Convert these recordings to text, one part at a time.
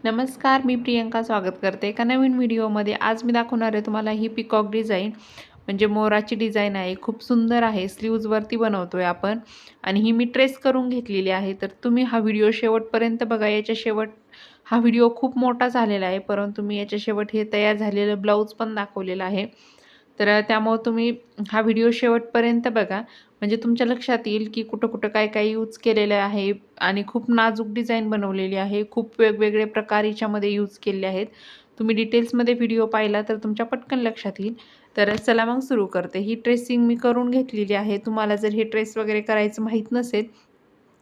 नमस्कार, मी प्रियंका स्वागत करते एका नवीन व्हिडिओमध्ये. आज मी दाखवणार आहे तुम्हाला ही पिकॉक डिझाईन, म्हणजे मोराची डिझाईन आहे. खूप सुंदर आहे. स्लीव्जवरती बनवतोय आपण आणि ही मी ट्रेस करून घेतलेली आहे. तर तुम्ही हा व्हिडिओ शेवटपर्यंत बघा. हा व्हिडिओ खूप मोठा झालेला आहे, परंतु मी याच्या शेवट हे तयार झालेलं ब्लाऊज पण दाखवलेलं आहे. तर त्यामुळे तुम्ही हा व्हिडिओ शेवटपर्यंत बघा, म्हणजे तुमच्या लक्षात येईल की कुठं-कुठं काय-काय यूज केलेलं आहे आणि खूप नाजूक डिझाईन बनवलेली आहे. खूप वेगवेगळे प्रकार याच्यामध्ये यूज केले आहेत. तुम्ही डिटेल्समध्ये व्हिडिओ पाहिला तर तुमच्या पटकन लक्षात येईल. तर चला मग सुरू करते. ही ट्रेसिंग मी करून घेतलेली आहे. तुम्हाला जर हे ट्रेस वगैरे करायचं माहीत नसेल,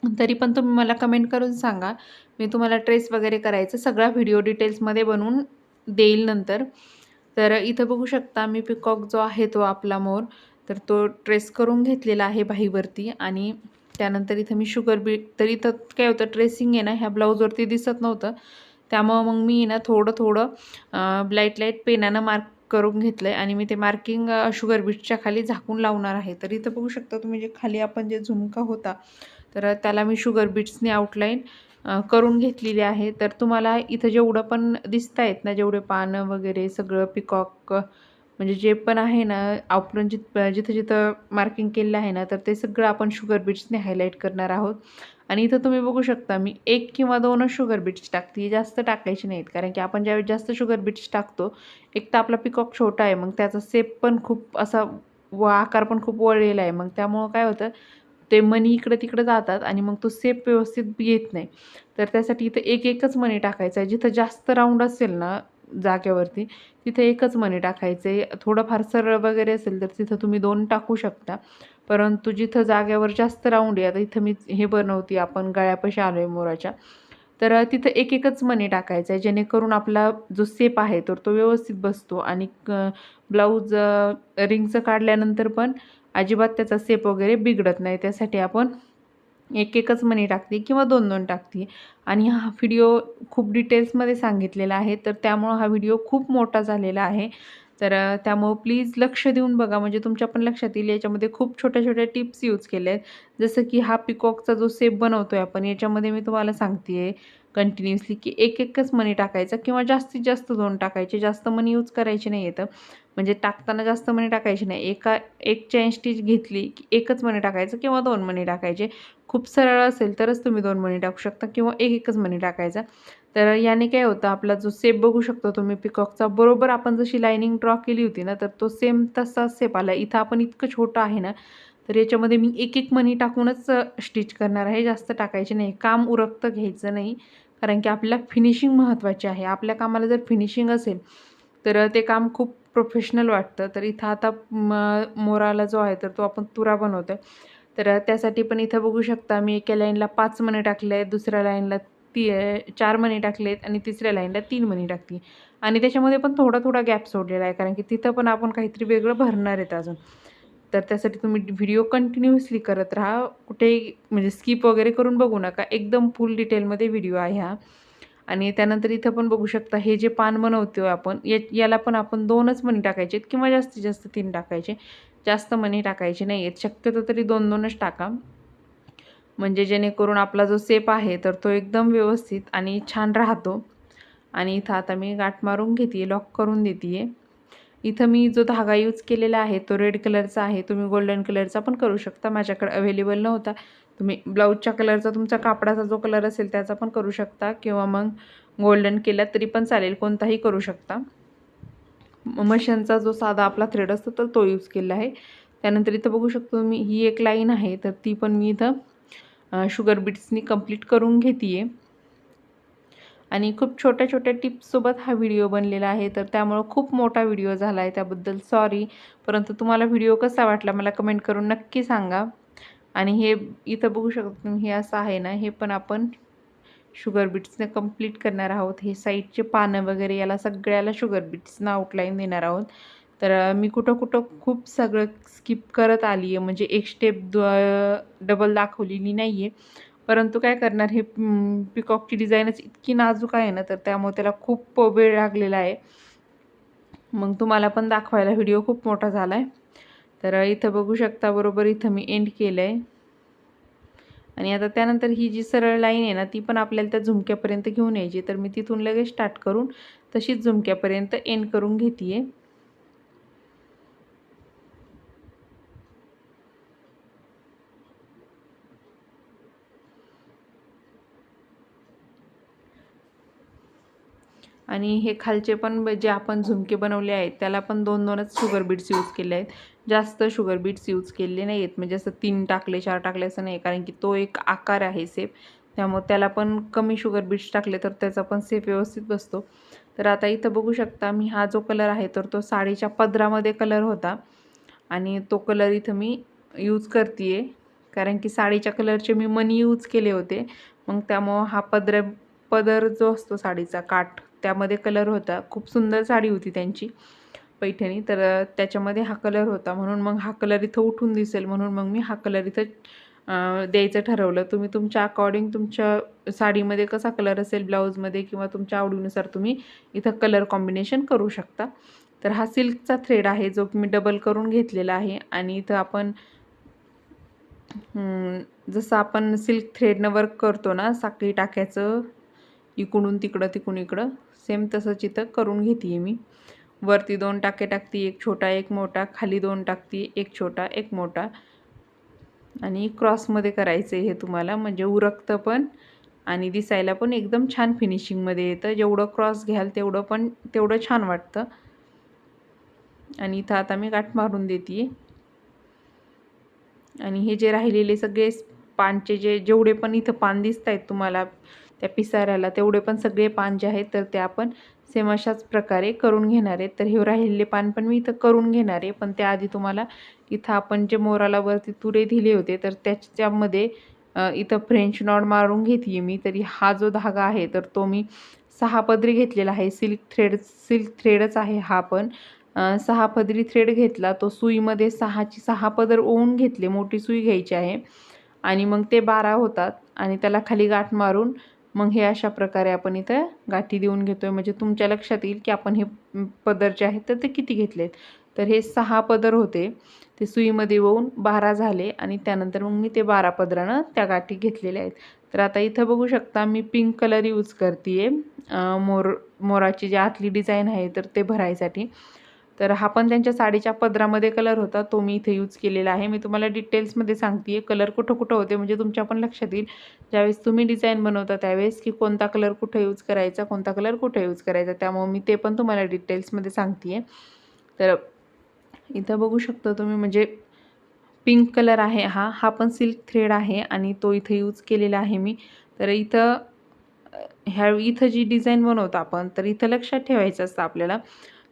तरी पण तुम्ही मला कमेंट करून सांगा. मी तुम्हाला ट्रेस वगैरे करायचा सगळा व्हिडिओ डिटेल्समध्ये बनवून देईल नंतर. तर इथं बघू शकता मी पिकॉक जो आहे तो आपला मोर, तर तो ट्रेस करून घेतलेला आहे बाहीवरती आणि त्यानंतर इथं मी शुगर बीट, तर इथं काय होतं ट्रेसिंग आहे ना ह्या ब्लाऊजवरती दिसत नव्हतं. त्यामुळं मग मी ना थोडं-थोडं लाईट पेनानं मार्क करून घेतलं आहे आणि मी ते मार्किंग शुगर बीटच्या खाली झाकून लावणार आहे. तर इथं बघू शकता तुम्ही जे खाली आपण जे झुमका होता, तर त्याला मी शुगर बीट्सनी आउटलाईन करून घेतलेली आहे. तर तुम्हाला इथं जेवढं पण दिसतायत ना, जेवढे पानं वगैरे सगळं पिकॉक म्हणजे जे पण आहे ना, आपण जिथं-जिथं मार्किंग केलेलं आहे ना, तर ते सगळं आपण शुगर बीट्सने हायलाईट करणार आहोत. आणि इथं तुम्ही बघू शकता मी 1 किंवा 2च शुगर बीट्स टाकते, जास्त टाकायचे नाहीत. कारण की आपण ज्यावेळेस जास्त शुगर बीट्स टाकतो, एक तर आपला पिकॉक छोटा आहे, मग त्याचा शेप पण खूप असा आकार पण खूप वळलेला आहे. मग त्यामुळं काय होतं, ते मणी इकडं-तिकडं जातात आणि मग तो शेप व्यवस्थित येत नाही. तर त्यासाठी इथं एकच मणी टाकायचा आहे. जिथं जास्त राउंड असेल ना जागेवरती, तिथे एकच मणी टाकायचं आहे. थोडंफार सरळ वगैरे असेल तर तिथं तुम्ही 2 टाकू शकता. परंतु जिथं जागेवर जास्त राउंड आहे, आता इथं मी हे बनवते आपण गळ्यापाशी आलो आहे मोराच्या, तर तिथं एकच मणी टाकायचा आहे, जेणेकरून आपला जो शेप आहे तर तो व्यवस्थित बसतो आणि ब्लाऊज रिंगचं काढल्यानंतर पण अजिबात त्याचा शेप वगैरे बिघडत नाही. त्यासाठी आपण एकच मणी टाकते किंवा 2-2 टाकते. आणि हा व्हिडिओ खूप डिटेल्समध्ये सांगितलेला आहे, तर त्यामुळं हा व्हिडिओ खूप मोठा झालेला आहे. तर त्यामुळं प्लीज लक्ष देऊन बघा, म्हणजे तुमच्या पण लक्षात येईल. याच्यामध्ये खूप छोट्या-छोट्या टिप्स यूज केल्या आहेत. जसं की हा पिकॉकचा जो शेप बनवतोय आपण, याच्यामध्ये मी तुम्हाला सांगते कंटिन्युअसली की एकच मणी टाकायचा किंवा जास्तीत जास्त 2 टाकायचे. जास्त मणी यूज करायचे नाही आहेत. म्हणजे टाकताना जास्त मणी टाकायचे नाही. एक चेन स्टिच घेतली की एकच मणी टाकायचं किंवा 2 मणी टाकायचे. खूप सरळ असेल तरच तुम्ही 2 मणी टाकू शकता किंवा एकच मणी टाकायचा. तर याने काय होतं, आपला जो शेप बघू शकता तुम्ही पिकॉकचा, बरोबर आपण जशी लाईनिंग ड्रॉ केली होती ना, तर तो सेम तसाच शेप आला. इथं आपण इतकं छोटं आहे ना, तर याच्यामध्ये मी एक मणी टाकूनच स्टिच करणार आहे. जास्त टाकायचे नाही. काम उरकतं घ्यायचं नाही. कारण की आपल्याला फिनिशिंग महत्त्वाची आहे. आपल्या कामाला जर फिनिशिंग असेल, तर ते काम खूप प्रोफेशनल वाटतं. तर इथं आता मोराला जो आहे, तर तो आपण तुरा बनवतोय. तर त्यासाठी पण इथं बघू शकता मी एका लाईनला 5 मणी टाकले आहेत, दुसऱ्या लाईनला 4 मणी टाकलेत आणि तिसऱ्या लाईनला 3 मणी टाकली आणि त्याच्यामध्ये पण थोडा-थोडा गॅप सोडलेला आहे, कारण की तिथं पण आपण काहीतरी वेगळं भरणार आहेत अजून. तर त्यासाठी तुम्ही व्हिडिओ कंटिन्युअसली करत राहा. कुठेही म्हणजे स्किप वगैरे करून बघू नका. एकदम फुल डिटेलमध्ये व्हिडिओ आहे हा. आणि त्यानंतर इथं पण बघू शकता हे जे पान बनवतोय आपण, याला पण आपण 2च मणी टाकायचे आहेत किंवा जास्तीत जास्त 3 टाकायचे. जास्त मणी टाकायचे नाही आहेत. शक्यतो तरी 2-2च टाका. म्हणजे जेणेकरून आपला जो शेप आहे तर तो एकदम व्यवस्थित आणि छान राहतो. आणि इथं आता मी गाठ मारून घेते लॉक करून देते इथं मी जो धागा यूज केलेला आहे तो रेड कलरचा आहे. तुम्ही गोल्डन कलरचा पण करू शकता. माझ्याकडे अवेलेबल नव्हता. तुम्ही ब्लाऊजच्या कलरचा, तुमच्या कापडाचा जो कलर असेल त्याचा पण करू शकता किंवा मग गोल्डन केला तरी पण चालेल. कोणताही करू शकता. मशीनचा जो साधा आपला थ्रेड असतो तर तो यूज केला आहे. त्यानंतर इथं बघू शकतो मी ही एक लाईन आहे, तर ती पण मी इथं शुगर बीट्सनी कंप्लीट करून घेते आणि खूप छोट्या-छोट्या टिप्ससोबत हा व्हिडिओ बनलेला आहे. तर त्यामुळं खूप मोठा व्हिडिओ झाला आहे, त्याबद्दल सॉरी. परंतु तुम्हाला व्हिडिओ कसा वाटला मला कमेंट करून नक्की सांगा. आणि हे इथं बघू शकता तुम्ही, हे असं आहे ना, हे पण आपण शुगर बीट्सने कंप्लीट करणार आहोत. हे साईडचे पानं वगैरे याला सगळ्याला शुगर बीट्सनं आउटलाईन देणार आहोत. तर मी कुठं-कुठं खूप सगळं स्किप करत आली आहे, म्हणजे एक स्टेप डबल दाखवलेली नाही आहे. परंतु काय करणार, हे पिकॉकची डिझाईनच इतकी नाजूक आहे ना, तर त्यामुळे त्याला खूप वेळ लागलेला आहे. मग तुम्हाला पण दाखवायला व्हिडिओ खूप मोठा झाला आहे. तर इथं बघू शकता, बरोबर इथं मी एंड केलं आहे. आणि आता त्यानंतर ही जी सरळ लाईन आहे ना ती पण आपल्याला त्या झुमक्यापर्यंत घेऊन यायची. तर मी तिथून लगेच स्टार्ट करून तशीच झुमक्यापर्यंत एंड करून घेते आहे. आणि हे खालचे पण जे आपण झुमके बनवले आहेत त्याला पण 2-2च शुगर बीट्स यूज केले आहेत. जास्त शुगर बीट्स यूज केले नाही आहेत, म्हणजे असं 3 टाकले 4 टाकले असं नाही, कारण की तो एक आकार आहे सेप, त्यामुळे त्याला पण कमी शुगर बीट्स टाकले तर त्याचा पण सेप व्यवस्थित बसतो. तर आता इथं बघू शकता मी हा जो कलर आहे तर तो साडीच्या पदरामध्ये कलर होता आणि तो कलर इथं मी यूज करते आहे, कारण की साडीच्या कलरचे मी मणी यूज केले होते. मग त्यामुळं हा पदर जो असतो साडीचा काठ त्यामध्ये कलर होता. खूप सुंदर साडी होती त्यांची पैठणी, तर त्याच्यामध्ये हा कलर होता, म्हणून मग हा कलर इथं उठून दिसेल म्हणून मग मी हा कलर इथं द्यायचं ठरवलं. तुम्ही तुमच्या अकॉर्डिंग तुमच्या साडीमध्ये कसा कलर असेल ब्लाऊजमध्ये किंवा तुमच्या आवडीनुसार तुम्ही इथं कलर कॉम्बिनेशन करू शकता. तर हा सिल्कचा थ्रेड आहे जो मी डबल करून घेतलेला आहे आणि इथं आपण जसं आपण सिल्क थ्रेडनं वर्क करतो ना साखळी टाक्याचं, इकडून तिकडं तिकडून इकडं, सेम तसंच इथं करून घेते आहे मी. वरती 2 टाके टाकते, एक छोटा एक मोठा, खाली 2 टाकते, एक छोटा एक मोठा आणि क्रॉसमध्ये करायचं आहे हे तुम्हाला, म्हणजे उरकतं पण आणि दिसायला पण एकदम छान फिनिशिंगमध्ये येतं. जेवढं क्रॉस घ्याल तेवढं छान वाटतं. आणि इथं आता मी गाठ मारून देते आहे. आणि हे जे राहिलेले सगळे पानचे जेवढे पण इथं पान दिसत आहेत तुम्हाला त्या पिसाऱ्याला, तेवढे पण सगळे पान जे आहेत तर ते आपण सेम अशाच प्रकारे करून घेणार आहेत. तर हे राहिलेले पान पण मी इथं करून घेणार आहे, पण त्याआधी तुम्हाला इथं आपण जे मोराला वरती तुरे दिले होते तर त्याच्यामध्ये इथं फ्रेंच नॉट मारून घेते मी. तरी हा जो धागा आहे तर तो मी 6 पदरी घेतलेला आहे. सिल्क थ्रेडच आहे हा पण. 6 पदरी थ्रेड घेतला, तो सुईमध्ये 6 पदर ओवून घेतले, मोठी सुई घ्यायची आहे आणि मग ते 12 होतात आणि त्याला खाली गाठ मारून मग हे अशा प्रकारे आपण इथं गाठी देऊन घेतोय, म्हणजे तुमच्या लक्षात येईल की आपण हे पदर जे आहेत तर ते किती घेतलेत. तर हे 6 पदर होते, ते सुईमध्ये ओवून 12 झाले आणि त्यानंतर मग मी ते 12 पदरानं त्या गाठी घेतलेल्या आहेत. तर आता इथं बघू शकता मी पिंक कलर यूज करते आहे मोराची जी आतली डिझाईन आहे तर ते भरायसाठी. तर हा पण त्यांच्या साडीच्या पदरामध्ये कलर होता, तो मी इथे यूज केलेला आहे. मी तुम्हाला डिटेल्समध्ये सांगते आहे कलर कुठं कुठं होते, म्हणजे तुमच्या पण लक्षात येईल ज्यावेळेस तुम्ही डिझाईन बनवता त्यावेळेस की कोणता कलर कुठं यूज करायचा, कोणता कलर कुठं यूज करायचा. त्यामुळे मी ते पण तुम्हाला डिटेल्समध्ये सांगते आहे. तर इथं बघू शकता तुम्ही, म्हणजे पिंक कलर आहे हा पण सिल्क थ्रेड आहे आणि तो इथं यूज केलेला आहे मी. तर इथं जी डिझाईन बनवतो आपण तर इथं लक्षात ठेवायचं असतं आपल्याला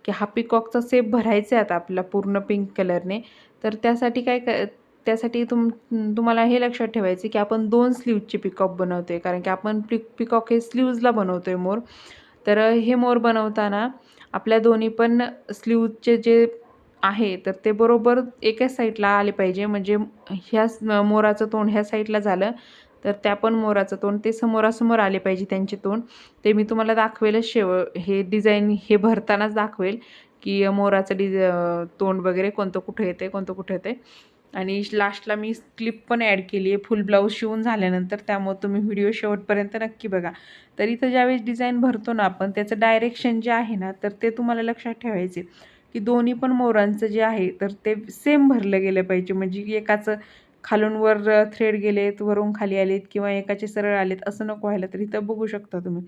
की हा पिकॉकचा सेप भरायचा आहे आता आपल्याला पूर्ण पिंक कलरने. तर त्यासाठी त्यासाठी तुम्हाला हे लक्षात ठेवायचं की आपण 2 स्लीव्हजचे पिकॉक बनवतोय, कारण की आपण पिकॉक हे स्लीव्जला बनवतोय मोर. तर हे मोर बनवताना आपल्या दोन्ही पण स्लीव्जचे जे आहे तर ते बरोबर एकाच साईडला आले पाहिजे, म्हणजे ह्या मोराचं तोंड ह्या साईडला झालं तर त्या पण मोराचं तोंड ते समोरासमोर आले पाहिजे त्यांचे तोंड. ते मी तुम्हाला दाखवेलच हे डिझाईन हे भरतानाच दाखवेल की मोराचं तोंड वगैरे कोणतं कुठं येते कोणतं कुठं येते. आणि लास्टला मी क्लिप पण ॲड केली आहे फुल ब्लाऊज शिवून झाल्यानंतर, त्यामुळे तुम्ही व्हिडिओ शेवटपर्यंत नक्की बघा. तर इथं ज्यावेळेस डिझाईन भरतो ना आपण त्याचं डायरेक्शन जे आहे ना तर ते तुम्हाला लक्षात ठेवायचे की दोन्ही पण मोरांचं जे आहे तर ते सेम भरलं गेलं पाहिजे, म्हणजे एकाचं खालून वर थ्रेड गेलेत, वरून खाली आलेत किंवा एकाचे सरळ आलेत असं नको व्हायला. तर इथं बघू शकता तुम्ही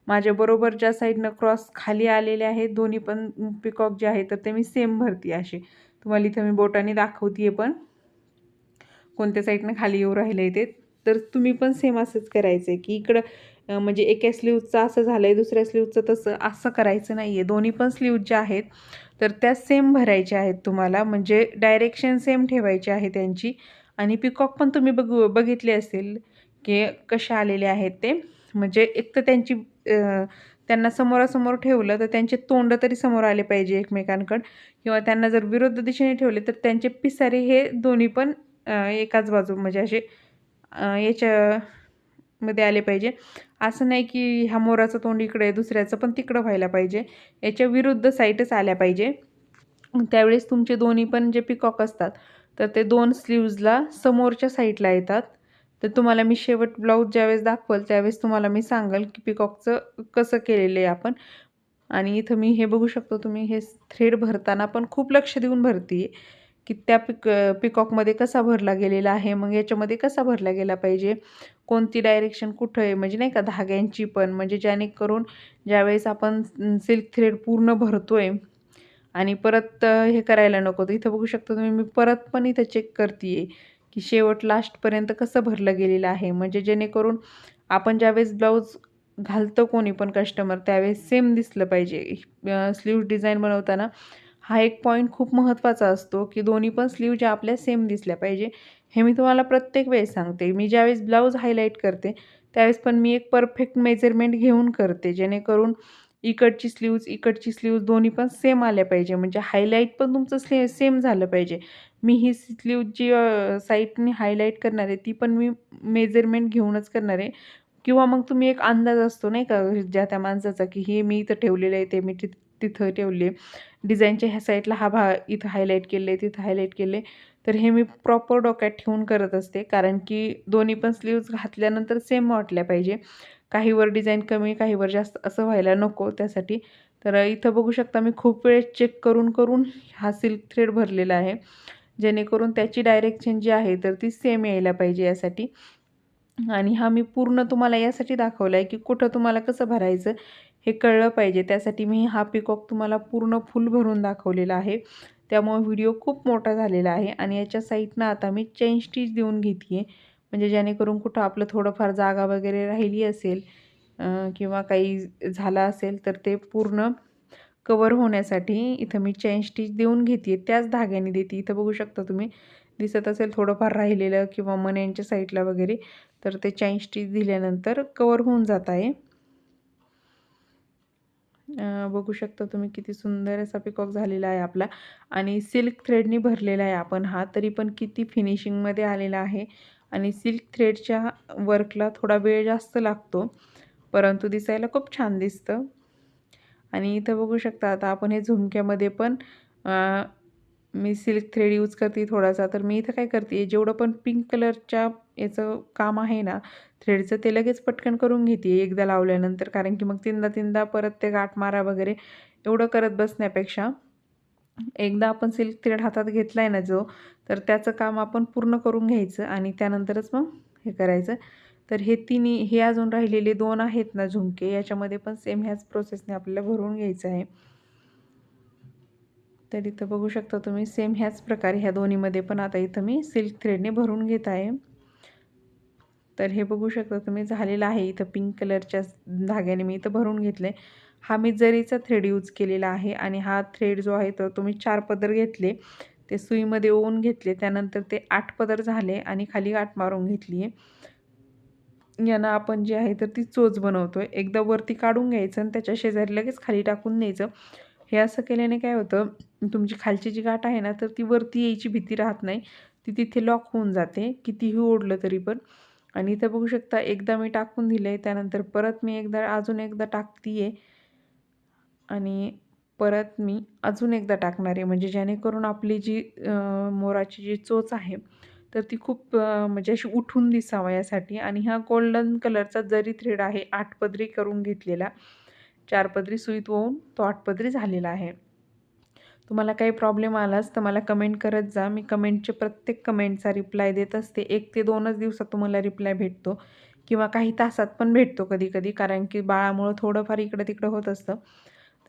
माझ्या बरोबर ज्या साईडनं क्रॉस खाली आलेले आहेत दोन्ही पण पिकॉक जे आहे तर ते मी सेम भरते असे. तुम्हाला इथं मी बोटाने दाखवते पण कोणत्या साईडनं खाली येऊ राहिले ते. तर तुम्ही पण सेम असंच करायचं आहे की इकडं म्हणजे एका स्लीवचं असं झालं आहे दुसऱ्या स्लीवचं तसं असं करायचं नाही आहे. दोन्ही पण स्लीव ज्या आहेत तर त्या सेम भरायच्या आहेत तुम्हाला, म्हणजे डायरेक्शन सेम ठेवायची आहे त्यांची. आणि पिकॉक पण तुम्ही बघितले असेल की कशा आलेले आहेत ते, म्हणजे एक तर त्यांना समोरासमोर ठेवलं तर त्यांचे तोंड तरी समोर आले पाहिजे एकमेकांकडं, किंवा त्यांना जर विरुद्ध दिशेने ठेवले तर त्यांचे पिसारे हे दोन्ही पण एकाच बाजू म्हणजे असे याच्यामध्ये आले पाहिजे. असं नाही की ह्या मोराचं तोंड इकडे आहे दुसऱ्याचं पण तिकडं व्हायला पाहिजे, याच्या विरुद्ध साईडच आल्या पाहिजे. त्यावेळेस तुमचे दोन्ही पण जे पिकॉक असतात तर ते 2 स्लीव्जला समोरच्या साईडला येतात. तर तुम्हाला मी शेवट ब्लाऊज ज्यावेळेस दाखवल त्यावेळेस तुम्हाला मी सांगेल की पिकॉकचं कसं केलेलं आहे आपण. आणि इथं मी हे बघू शकतो तुम्ही, हे थ्रेड भरताना पण खूप लक्ष देऊन भरते की त्या पिकॉकमध्ये कसा भरला गेलेला आहे, मग याच्यामध्ये कसा भरला गेला पाहिजे, कोणती डायरेक्शन कुठं आहे, म्हणजे नाही का धाग्यांची पण, म्हणजे जेणेकरून ज्यावेळेस आपण सिल्क थ्रेड पूर्ण भरतोय आणि परत हे करायला नको. तर इथं बघू शकता तुम्ही, मी परत पण इथं चेक करते की शेवट लास्टपर्यंत कसं भरलं गेलेलं आहे, म्हणजे जेणेकरून आपण ज्यावेळेस ब्लाऊज घालतं कोणी पण कस्टमर त्यावेळेस सेम दिसलं पाहिजे. स्लीव्ह डिझाईन बनवताना हा एक पॉईंट खूप महत्त्वाचा असतो की दोन्ही पण स्लीव्ह ज्या आपल्या सेम दिसल्या पाहिजे. हे मी तुम्हाला प्रत्येक वेळेस सांगते. मी ज्यावेळेस ब्लाऊज हायलाईट करते त्यावेळेस पण मी एक परफेक्ट मेजरमेंट घेऊन करते, जेणेकरून इकडची स्लीव्ज दोन्ही पण सेम आल्या पाहिजे, म्हणजे हायलाईट पण तुमचं सेम झालं पाहिजे. मी ही स्लीव्ह जी साईडनी हायलाईट करणार आहे ती पण मी मेजरमेंट घेऊनच करणार आहे. किंवा मग तुम्ही एक अंदाज असतो नाही का ज्या त्या माणसाचा, की हे मी इथं ठेवलेलं आहे, ते मी तिथं ठेवले, डिझाईनच्या ह्या साईडला हा भाग इथं हायलाईट केले, तिथं हायलाईट केले. तर हे मी प्रॉपर डोक्यात ठेवून करत असते, कारण की दोन्ही पण स्लीव्ज घातल्यानंतर सेम वाटल्या पाहिजे. काहीवर डिझाईन कमी, काहीवर जास्त असं व्हायला नको त्यासाठी. तर इथं बघू शकता मी खूप वेळेस चेक करून करून हा सिल्क थ्रेड भरलेला आहे, जेणेकरून त्याची डायरेक्शन जी आहे तर ती सेम यायला पाहिजे यासाठी. आणि हा मी पूर्ण तुम्हाला यासाठी दाखवला आहे की कुठं तुम्हाला कसं भरायचं हे कळलं पाहिजे. त्यासाठी मी हा पिकॉक तुम्हाला पूर्ण फुल भरून दाखवलेला आहे. त्यामुळे व्हिडिओ खूप मोठा झालेला आहे. आणि याच्या साईडनं आता मी चेन स्टिच देऊन घेते आहे, म्हणजे जेणेकरून कुठं आपलं थोडंफार जागा वगैरे राहिली असेल किंवा काही झालं असेल तर ते पूर्ण कवर होण्यासाठी इथं मी चेन स्टिच देऊन घेते आहे. त्याच धाग्याने देते. इथं बघू शकता तुम्ही, दिसत असेल थोडंफार राहिलेलं किंवा मण्यांच्या साईडला वगैरे, तर ते चेन स्टिच दिल्यानंतर कवर होऊन जात आहे. बघू शकता तुम्ही किती सुंदर असा पिकॉक झालेला आहे आपला. आणि सिल्क थ्रेडनी भरलेला आहे आपण हा, तरी पण किती फिनिशिंगमध्ये आलेला आहे. आणि सिल्क थ्रेडच्या वर्कला थोडा वेळ जास्त लागतो, परंतु दिसायला खूप छान दिसतं. आणि इथं बघू शकता आता आपण हे झुमक्यामध्ये पण मी सिल्क थ्रेड यूज करते थोडासा. तर मी इथं काय करते, जेवढं पण पिंक कलरच्या याचं काम आहे ना थ्रेडचं, ते लगेच पटकन करून घेते एकदा लावल्यानंतर, कारण की मग तीनदा परत ते गाठ मारा वगैरे एवढं करत बसण्यापेक्षा एकदा आपण सिल्क थ्रेड हातात घेतला आहे ना जो, तर त्याचं काम आपण पूर्ण करून घ्यायचं आणि त्यानंतरच मग हे करायचं. तर हे तिन्ही, हे अजून राहिलेले 2 आहेत ना झुमके, याच्यामध्ये पण सेम ह्याच प्रोसेसने आपल्याला भरून घ्यायचं आहे. तर इथं बघू शकता तुम्ही, सेम ह्याच प्रकारे ह्या दोन्हीमध्ये पण आता इथं मी सिल्क थ्रेडने भरून घेत आहे. तर हे बघू शकता तुम्ही झालेलं आहे. इथं पिंक कलरच्या धाग्याने मी इथं भरून घेतलं आहे. हा मी जरीचा थ्रेड यूज केलेला आहे आणि हा थ्रेड जो आहे तर तुम्ही 4 पदर घेतले, ते सुईमध्ये ओवून घेतले, त्यानंतर ते 8 पदर झाले आणि खाली गाठ मारून घेतली आहे. यानं आपण जे आहे तर ती चोच बनवतो आहे. एकदा वरती काढून घ्यायचं आणि त्याच्या शेजारी लगेच खाली टाकून द्यायचं. हे असं केल्याने काय होतं, तुमची खालची जी गाठ आहे ना तर ती वरती यायची भीती राहत नाही, ती तिथे लॉक होऊन जाते कितीही ओढलं तरी पण. आणि इथं बघू शकता एकदा मी टाकून दिलं आहे, त्यानंतर परत मी अजून एकदा टाकते आहे आणि परत मी अजून एकदा टाकणार आहे, म्हणजे जेणेकरून आपली जी मोराची जी चोच आहे तर ती खूप म्हणजे अशी उठून दिसावं यासाठी. आणि हा गोल्डन कलरचा जरी थ्रेड आहे 8 पदरी करून घेतलेला, 4 पदरी सुईत ओवून तो 8 पदरी झालेला आहे. तुम्हाला काही प्रॉब्लेम आलाच तर मला कमेंट करत जा. मी प्रत्येक कमेंटचा रिप्लाय देत असते. 1 ते 2च दिवसात तुम्हाला रिप्लाय भेटतो किंवा काही तासात पण भेटतो कधी-कधी, कारण की बाळामुळं थोडंफार इकडं-तिकडं होत असतं.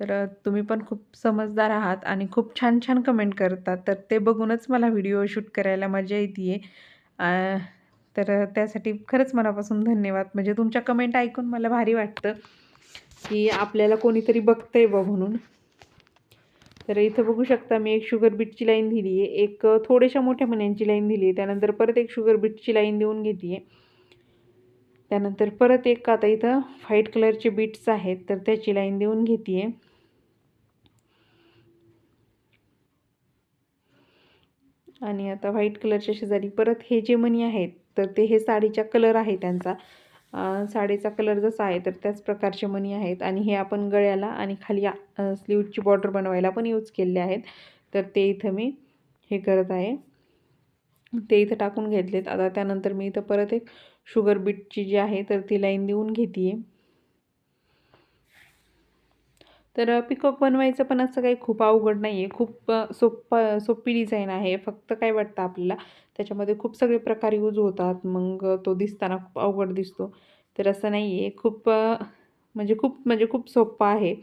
तर तुम्ही पण खूप समजदार आहात आणि खूप छान-छान कमेंट करतात. तर ते बघूनच मला व्हिडिओ शूट करायला मजा येते आहे. तर त्यासाठी खरंच मनापासून धन्यवाद. म्हणजे तुमच्या कमेंट ऐकून मला भारी वाटतं, की आपल्याला कोणीतरी बघतंय बा म्हणून. तर इथं बघू शकता मी एक शुगर बीटची लाईन दिली आहे, एक थोड्याशा मोठ्या मण्यांची लाईन दिली आहे, त्यानंतर परत एक शुगर बीटची लाईन देऊन घेते आहे. त्यानंतर परत एक आता इथं व्हाईट कलरचे बीट्स आहेत तर त्याची लाईन देऊन घेते आहे. आणि आता व्हाईट कलरच्या शेजारी परत हे जे मणी आहेत तर ते हे साडीचा कलर आहे त्यांचा. साडीचा कलर जसा आहे तर त्याच प्रकारचे मणी आहेत आणि हे आपण गळ्याला आणि खाली स्लीवची बॉर्डर बनवायला पण यूज केलेले आहेत. तर ते इथं मी हे करत आहे. ते इथं टाकून घेतलेत. आता त्यानंतर मी इथं परत एक शुगर बीटची जी आहे तर ती लाईन देऊन घेते आहे. तर पिकॉक बनवायचं पण असं काही खूप अवघड नाही आहे. खूप सोपी डिझाईन आहे. फक्त काय वाटतं आपल्याला त्याच्यामध्ये खूप सगळे प्रकार यूज होतात. मग तो दिसताना खूप अवघड दिसतो. तर असं नाही आहे. खूप सोप्पा आहे.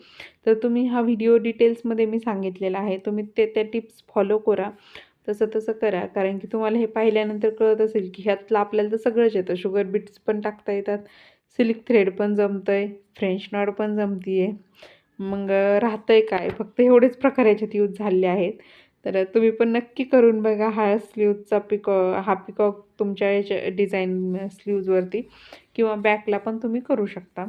तर तुम्ही हा व्हिडिओ डिटेल्समध्ये मी सांगितलेला आहे. तुम्ही त्या टिप्स फॉलो करा. तसं करा. कारण की तुम्हाला हे पाहिल्यानंतर कळत असेल की ह्यातलं आपल्याला तर सगळंच येतं. शुगर बीट्स पण टाकता येतात. सिल्क थ्रेड पण जमतंय. फ्रेंच नॉट पण जमती आहे. मग राहतंय काय? फक्त एवढेच प्रकार याच्यात यूज झालेले आहेत. तर तुम्ही पण नक्की करून बघा हा पिकॉक तुमच्या याच्या डिझाईन स्लीव्जवरती किंवा बॅकला पण तुम्ही करू शकता.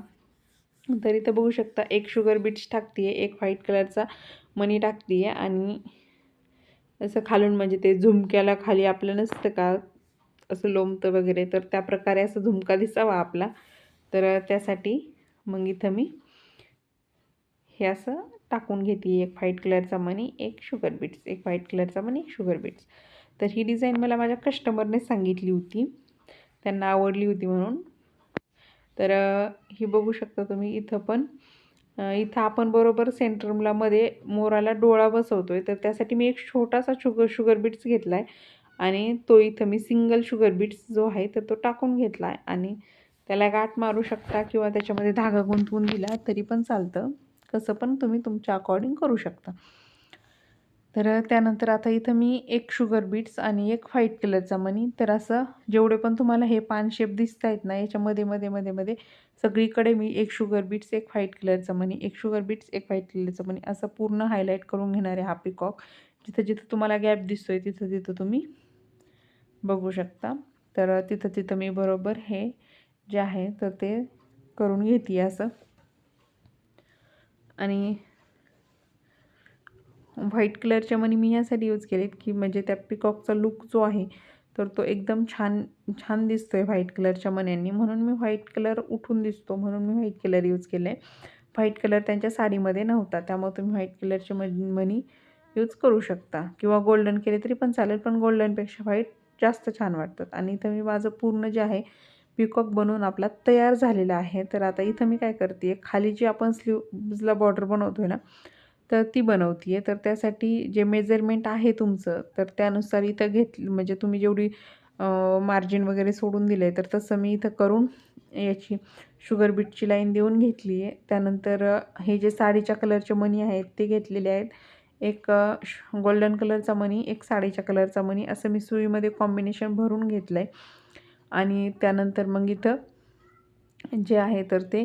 तर इथं बघू शकता एक शुगर बीट्स टाकते आहे, एक व्हाईट कलरचा मणी टाकते आहे आणि असं खालून म्हणजे ते झुमक्याला खाली आपलं नसतं का असं लोंबतं वगैरे, तर त्या प्रकारे असा झुमका दिसावा आपला. तर त्यासाठी मग इथं मी हे असं टाकून घेते. एक व्हाईट कलरचा मणी, एक शुगर बीट्स, एक व्हाईट कलरचा मणी, एक शुगर बीट्स. तर ही डिझाईन मला माझ्या कस्टमरने सांगितली होती. त्यांना आवडली होती म्हणून. तर ही बघू शकता तुम्ही इथं पण इथं आपण बरोबर सेंटरला मध्ये मोराला डोळा बसवतोय. तर त्यासाठी मी एक छोटासा शुगर बीट्स घेतला आहे आणि तो इथं मी सिंगल शुगर बीट्स जो आहे तर तो टाकून घेतला आहे आणि त्याला गाठ मारू शकता किंवा त्याच्यामध्ये धागा गुंतवून दिला तरी पण चालतं. कसं पण तुम्ही तुमच्या अकॉर्डिंग करू शकता. तर त्यानंतर आता इथं मी एक शुगर बीट्स आणि एक व्हाईट कलरचा मणी, तर असं जेवढे पण तुम्हाला हे पान शेप दिसत आहेत ना याच्यामध्ये मध्ये सगळीकडे मी एक शुगर बीट्स, एक व्हाईट कलरचा मणी, एक शुगर बीट्स, एक व्हाईट कलरचा मणी असं पूर्ण हायलाईट करून घेणार आहे हा पिकॉक. जिथं जिथं तुम्हाला गॅप दिसतोय तिथं तिथं तुम्ही बघू शकता. तर तिथं तिथं मी बरोबर हे जे आहे तर ते करून घेते असं. आणि व्हाईट कलरच्या मणी मी यासाठी यूज केलेत की म्हणजे त्या पिकॉकचा लुक जो आहे तर तो एकदम छान छान दिसतो आहे व्हाईट कलरच्या मण्यांनी, म्हणून मी व्हाईट कलर उठून दिसतो म्हणून मी व्हाईट कलर यूज केले. व्हाईट कलर त्यांच्या साडीमध्ये नव्हता, त्यामुळे तुम्ही व्हाईट कलरचे मणी यूज करू शकता किंवा गोल्डन केले तरी पण चालेल, पण गोल्डनपेक्षा व्हाईट जास्त छान वाटतात. आणि इथं मी माझं पूर्ण जे आहे पिकॉक बनवून आपला तयार झालेला आहे. तर आता इथं मी काय करते, खाली जी आपण स्लीव्जला बॉर्डर बनवतो आहे ना तर ती बनवते आहे. तर त्यासाठी जे मेजरमेंट आहे तुमचं तर त्यानुसार इथं म्हणजे तुम्ही जेवढी मार्जिन वगैरे सोडून दिलं आहे तर तसं मी इथं करून याची शुगर बीटची लाईन देऊन घेतली आहे. त्यानंतर हे जे साडीच्या कलरचे मणी आहेत ते घेतलेले आहेत. एक गोल्डन कलरचा मणी, एक साडीच्या कलरचा मणी असं मी सुईमध्ये कॉम्बिनेशन भरून घेतलं आहे. आणि त्यानंतर मग इथं जे आहे तर ते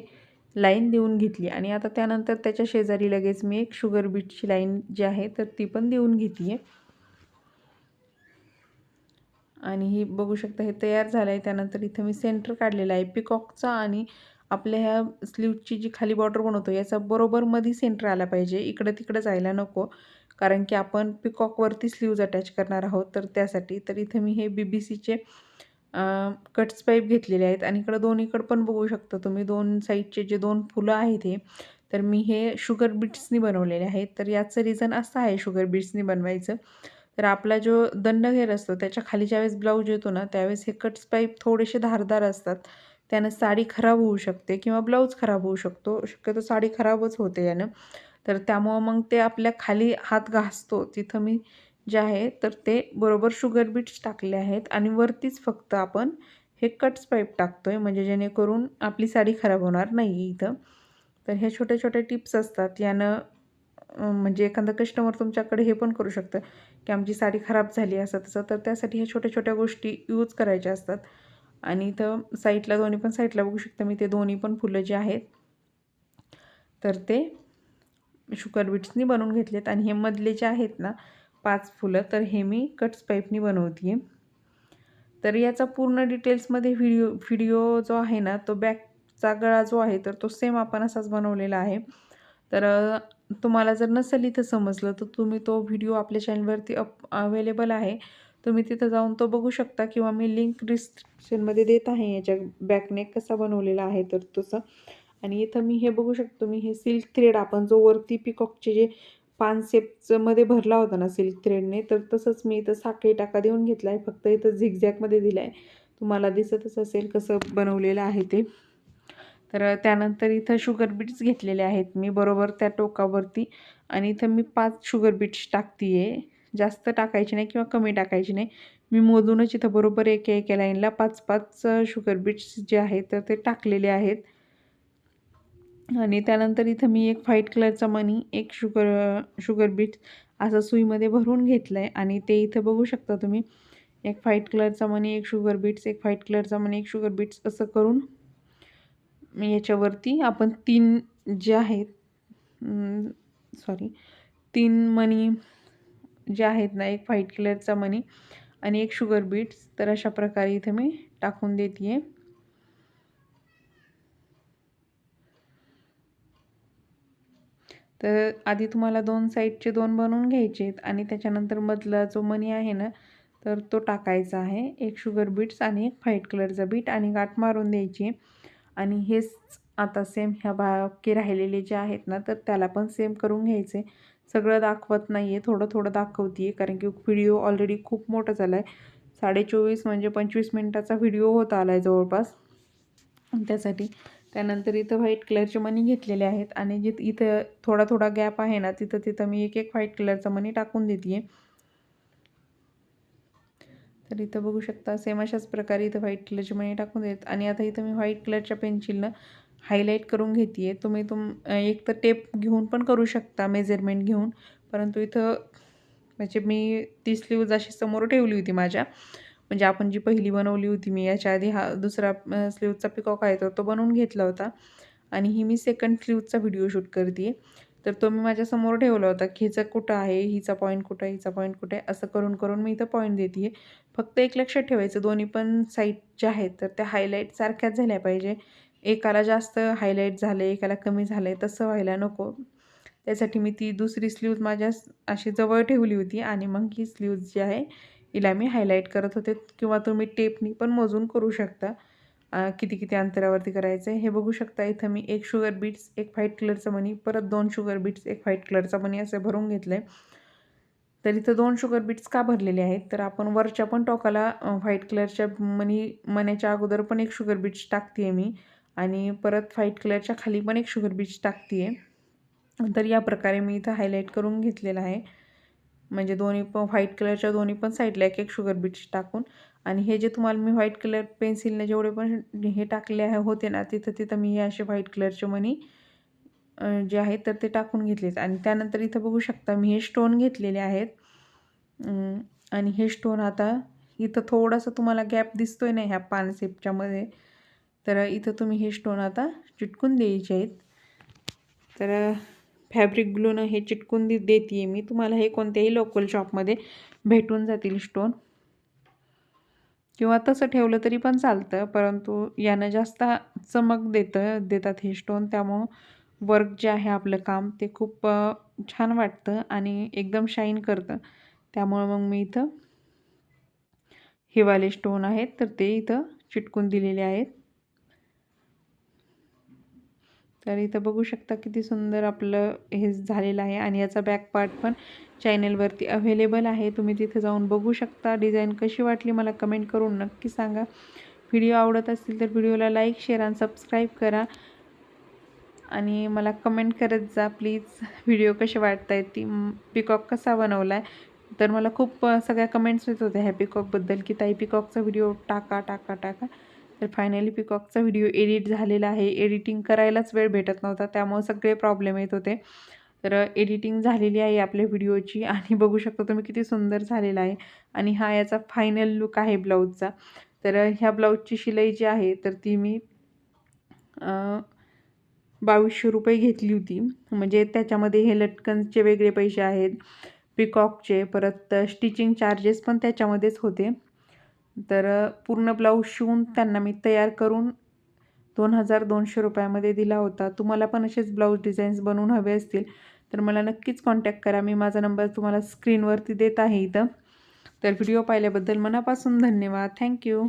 लाईन देऊन घेतली आणि आता त्यानंतर त्याच्या शेजारी लगेच मी एक शुगर बीटची लाईन जी आहे तर ती पण देऊन घेते आहे. आणि ही बघू शकता हे तयार झालं आहे. त्यानंतर इथं मी सेंटर काढलेला आहे पिकॉकचा आणि आपल्या ह्या स्लीवची जी खाली बॉर्डर बनवतो याचा बरोबर मध्ये सेंटर आला पाहिजे, इकडं तिकडं जायला नको, कारण की आपण पिकॉकवरती स्लीव्ज अटॅच करणार आहोत तर त्यासाठी. तर इथं मी हे BBCचे कट्स पाईप घेतलेले आहेत आणि इकडं दोन्हीकडं पण बघू शकता तुम्ही दोन साईडचे जे दोन फुलं आहेत हे तर मी हे शुगर बीट्सनी बनवलेले आहेत. तर याचं रिझन असं आहे शुगर बीट्सनी बनवायचं, तर आपला जो दंडघेर असतो त्याच्या खाली ज्यावेळेस ब्लाऊज येतो ना त्यावेळेस हे कट्स पाईप थोडेसे धारदार असतात, त्यानं साडी खराब होऊ शकते किंवा ब्लाऊज खराब होऊ शकतो. शक्यतो साडी खराबच होते यानं. तर त्यामुळं मग ते आपल्या खाली हात घासतो तिथं मी जे आहे तर ते बरोबर शुगर बीट्स टाकले आहेत आणि वरतीच फक्त आपण हे कट्स पाईप टाकतो आहे म्हणजे जेणेकरून आपली साडी खराब होणार नाही इथं. तर ह्या छोट्या छोट्या टिप्स असतात यानं म्हणजे एखादा कस्टमर तुमच्याकडे हे पण करू शकतं की आमची साडी खराब झाली असं तसं, तर त्यासाठी ह्या छोट्या छोट्या गोष्टी यूज करायच्या असतात. आणि इथं साईडला दोन्ही पण साईडला बघू शकता मी ते दोन्ही पण फुलं जे आहेत तर ते शुगर बीट्सनी बनवून घेतलेत आणि हे मधले जे आहेत ना 5 फुलं तर हे मी कट्स पाईपनी बनवते आहे. तर याचा पूर्ण डिटेल्समध्ये व्हिडिओ जो आहे ना तो बॅकचा गळा जो आहे तर तो सेम आपण असाच बनवलेला आहे. तर तुम्हाला जर नसेल इथं समजलं तर तुम्ही तो व्हिडिओ आपल्या चॅनलवरती अवेलेबल आहे, तुम्ही तिथं जाऊन तो बघू शकता किंवा मी लिंक डिस्क्रिप्शनमध्ये देत आहे याच्या बॅकनेक कसा बनवलेला आहे तर तसं. आणि इथं मी हे बघू शकतो, मी हे सिल्क थ्रेड आपण जो वरती पिकॉकचे जे पान सेपचं मध्ये भरला होता ना सिल्क थ्रेडने, तर तसंच मी इथं साखळी टाका देऊन घेतला आहे. फक्त इथं झिगझॅगमध्ये दिलं आहे. तुम्हाला दिसतच असेल कसं बनवलेलं आहे ते. तर त्यानंतर इथं शुगर बीट्स घेतलेले आहेत मी बरोबर त्या टोकावरती, आणि इथं मी 5 शुगर बीट्स टाकते आहे. जास्त टाकायची नाही किंवा कमी टाकायची नाही. मी मोजूनच इथं बरोबर एका एका लाईनला 5-5 शुगर बीट्स जे आहेत तर ते टाकलेले आहेत. आणि त्यानंतर इथं मी एक व्हाईट कलरचा मनी, एक शुगर बीट्स असं सुईमध्ये भरून घेतलं आहे. आणि ते इथं बघू शकता तुम्ही, एक व्हाईट कलरचा मनी, एक शुगर बीट्स, एक व्हाईट कलरचा मनी, एक शुगर बीट्स असं करून मी याच्यावरती आपण 3 जे आहेत, सॉरी 3 मनी जे आहेत ना, एक व्हाईट कलरचा मनी आणि एक शुगर बीट्स, तर अशा प्रकारे इथे मी टाकून देते आहे. तर आधी तुम्हाला 2 साईडचे 2 बनवून घ्यायचे आहेत आणि त्याच्यानंतर मधला जो मनी आहे ना, तर तो टाकायचा आहे. एक शुगर बीट्स आणि एक व्हाईट कलरचा बीट आणि गाठ मारून द्यायची. आणि हेच आता सेम ह्या बाकी राहिलेले जे आहेत ना, तर त्याला पण सेम करून घ्यायचे. सगळं दाखवत नाही आहे, थोडं थोडं दाखवते आहे, कारण की व्हिडिओ ऑलरेडी खूप मोठा झाला आहे. 24.5 म्हणजे 25 मिनिटाचा व्हिडिओ होत आला आहे जवळपास. त्यासाठी त्यानंतर इथं व्हाईट कलरचे मणी घेतलेले आहेत आणि इथं थोडा थोडा गॅप आहे ना, तिथं तिथं मी एक एक व्हाईट कलरचा मणी टाकून देते आहे. तर इथं बघू शकता सेम अशाच प्रकारे इथं व्हाईट कलरचे मणी टाकून देत. आणि आता इथं मी व्हाईट कलरच्या पेन्सिलनं हायलाईट करून घेते आहे. तुम्ही एक तर टेप घेऊन पण करू शकता, मेजरमेंट घेऊन. परंतु इथं म्हणजे मी ती स्लीव्ज अशी समोर ठेवली होती माझ्या, म्हणजे आपण जी पहिली बनवली होती मी याच्या आधी, हा दुसरा स्लीवचा पिकॉक आहे तो बनवून घेतला होता. आणि ही मी सेकंड स्लीवचा व्हिडिओ शूट करते आहे. तर तो मी माझ्यासमोर ठेवला होता की हिचं कुठं आहे, हिचा पॉईंट कुठं आहे, हिचा पॉईंट कुठे आहे, असं करून करून मी इथं पॉईंट देते आहे. फक्त एक लक्षात ठेवायचं, दोन्ही पण साईड ज्या आहेत तर त्या हायलाईट सारख्याच झाल्या पाहिजे. एकाला जास्त हायलाईट झालं, एकाला कमी झालं आहे, तसं व्हायला नको. त्यासाठी मी ती दुसरी स्लीव्ज माझ्या अशी जवळ ठेवली होती आणि मग ही स्लीव्ज जी आहे हिला मी हायलाईट करत होते. किंवा तुम्ही टेपनी पण मोजून करू शकता किती किती अंतरावरती करायचं आहे. हे बघू शकता इथं मी एक शुगर बीट्स, एक व्हाईट कलरचा मनी, परत 2 शुगर बीट्स, एक व्हाईट कलरचा मनी असं भरून घेतलं आहे. तर इथं 2 शुगर बीट्स का भरलेले आहेत, तर आपण वरच्या पण टोकाला व्हाईट कलरच्या मण्याच्या अगोदर पण एक शुगर बीट्स टाकते आहे मी, आणि परत व्हाईट कलरच्या खाली पण एक शुगर बीट्स टाकते आहे. तर या प्रकारे मी इथं हायलाईट करून घेतलेलं आहे. म्हणजे दोन्ही पण व्हाईट कलरच्या दोन्ही पण साईडला एक एक शुगर बीट्स टाकून. आणि हे जे तुम्हाला मी व्हाईट कलर पेन्सिलने जेवढे पण हे टाकले होते ना, तिथं तिथं मी हे असे व्हाईट कलरचे मनी जे आहेत तर ते टाकून घेतलेत. आणि त्यानंतर इथं बघू शकता मी हे स्टोन घेतलेले आहेत. आणि हे स्टोन आता इथं थोडासा तुम्हाला गॅप दिसतोय ना ह्या पानसेपच्यामध्ये, तर इथं तुम्ही हे स्टोन आता चिटकून द्यायचे आहेत. तर फॅब्रिक ग्लूनं हे चिटकून देते आहे मी. तुम्हाला हे कोणत्याही लोकल शॉपमध्ये भेटून जातील स्टोन, किंवा तसं ठेवलं तरी पण चालतं, परंतु यानं जास्त चमक देतात हे स्टोन. त्यामुळं वर्क जे आहे आपलं काम ते खूप छान वाटतं आणि एकदम शाईन करतं. त्यामुळं मग मी इथं हे वाले स्टोन आहेत तर ते इथं चिटकून दिलेले आहेत. तर इथं बघू शकता किती सुंदर आपलं हे झालेलं आहे. आणि याचा बॅक पार्ट पण चॅनलवरती अवेलेबल आहे, तुम्ही तिथे जाऊन बघू शकता. डिझाईन कशी वाटली मला कमेंट करून नक्की सांगा. व्हिडिओ आवडत असतील तर व्हिडिओला लाईक, शेअर आणि सबस्क्राईब करा. आणि मला कमेंट करत जा प्लीज, व्हिडिओ कसे वाटत आहेत, ती पिकॉक कसा बनवला आहे. तर मला खूप सगळ्या कमेंट्स येत होत्या ह्या पिकॉकबद्दल की ताई पिकॉकचा व्हिडिओ टाका टाका टाका. तर फायनली पिकॉकचा व्हिडिओ एडिट झालेला आहे. एडिटिंग करायलाच वेळ भेटत नव्हता, त्यामुळे सगळे प्रॉब्लेम येत होते. तर एडिटिंग झालेली आहे आपल्या व्हिडिओची आणि बघू शकता तुम्ही किती सुंदर झालेला आहे. आणि हा याचा फायनल लुक आहे ब्लाऊजचा. तर ह्या ब्लाऊजची शिलाई जी आहे तर ती मी 2200 रुपये घेतली होती. म्हणजे त्याच्यामध्ये हे लटकनचे वेगळे पैसे आहेत, पिकॉकचे, परत स्टिचिंग चार्जेस पण त्याच्यामध्येच होते. तर पूर्ण ब्लाऊज शिवून त्यांना मी तयार करून 2200 रुपयामध्ये दिला होता. तुम्हाला पण असेच ब्लाऊज डिझाईन्स बनवून हवे असतील तर मला नक्कीच कॉन्टॅक्ट करा. मी माझा नंबर तुम्हाला स्क्रीनवरती देत आहे इथं. तर व्हिडिओ पाहिल्याबद्दल मनापासून धन्यवाद. थँक्यू.